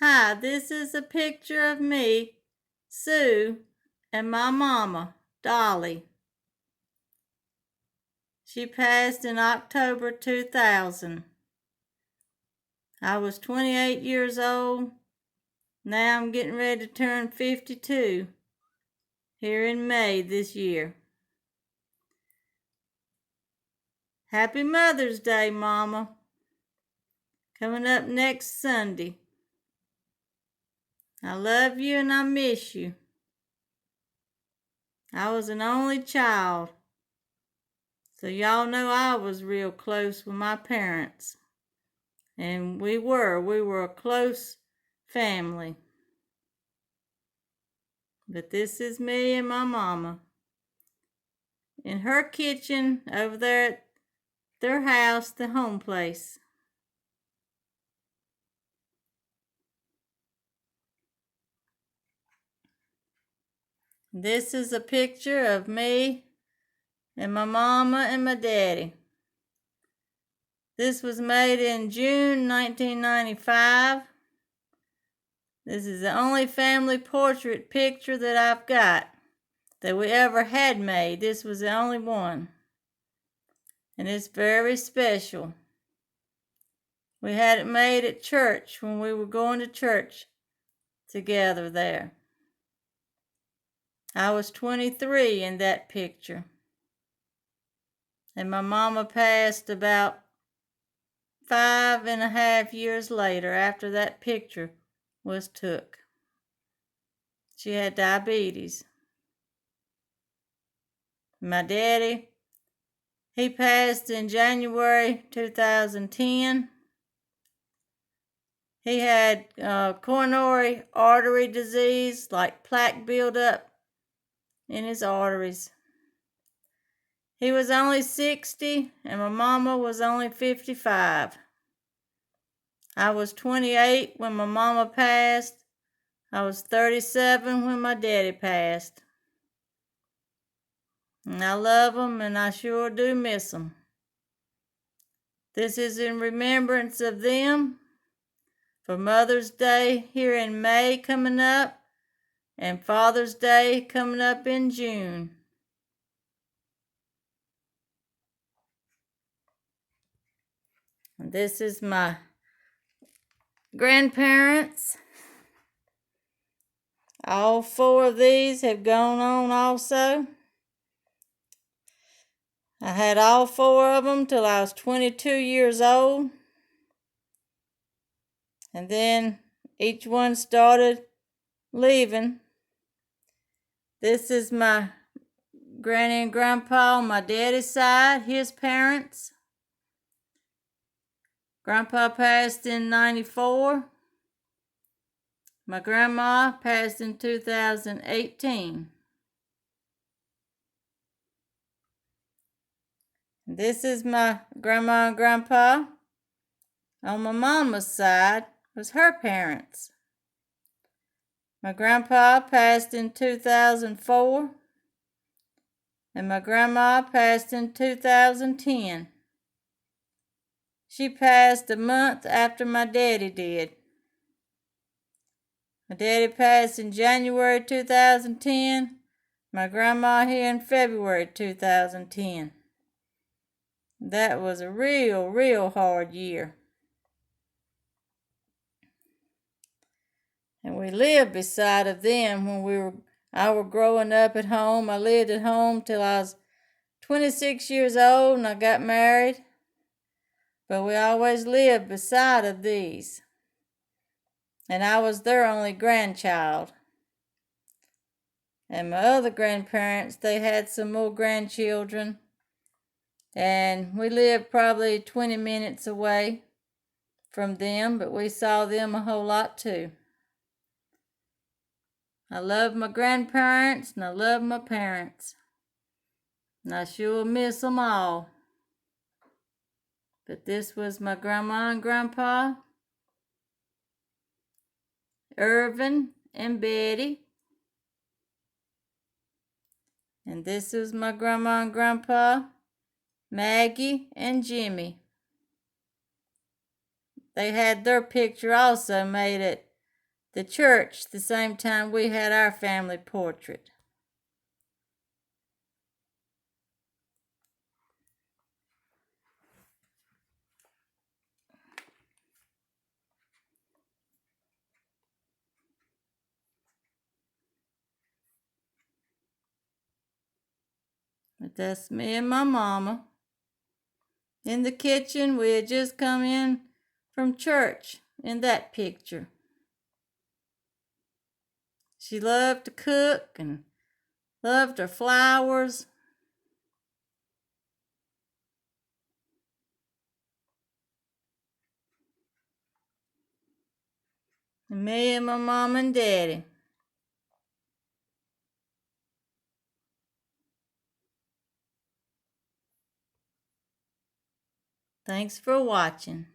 Hi, this is a picture of me, Sue, and my mama, Dolly. She passed in October 2000. I was 28 years old. Now I'm getting ready to turn 52 here in May this year. Happy Mother's Day, Mama. Coming up next Sunday. I love you and I miss you. I was an only child, so y'all know I was real close with my parents. And we were a close family. But this is me and my mama in her kitchen over there at their house, the home place. This is a picture of me and my mama and my daddy. This was made in June 1995. This is the only family portrait picture that I've got that we ever had made. This was the only one. And it's very special. We had it made at church when we were going to church together there. I was 23 in that picture. And my mama passed about 5.5 years later after that picture was took. She had diabetes. My daddy, he passed in January 2010. He had coronary artery disease, like plaque buildup in his arteries. He was only 60 and my mama was only 55. I was 28 when my mama passed. I was 37 when my daddy passed. And I love them and I sure do miss them. This is in remembrance of them for Mother's Day here in May coming up and Father's Day coming up in June. And this is my grandparents. All four of these have gone on also. I had all four of them till I was 22 years old. And then each one started leaving. This is my granny and grandpa on my daddy's side, his parents. Grandpa passed in 94. My grandma passed in 2018. This is my grandma and grandpa. On my mama's side was her parents. My grandpa passed in 2004, and my grandma passed in 2010. She passed a month after my daddy did. My daddy passed in January 2010, my grandma here in February 2010. That was a real hard year. And we lived beside of them when I was growing up at home. I lived at home till I was 26 years old and I got married. But we always lived beside of these. And I was their only grandchild. And my other grandparents, they had some more grandchildren. And we lived probably 20 minutes away from them, but we saw them a whole lot too. I love my grandparents and I love my parents. And I sure miss them all. But this was my grandma and grandpa, Irvin and Betty. And this is my grandma and grandpa, Maggie and Jimmy. They had their picture also made at the church the same time we had our family portrait. But that's me and my mama. In the kitchen, we had just come in from church in that picture. She loved to cook and loved her flowers. And me and my mom and daddy. Thanks for watching.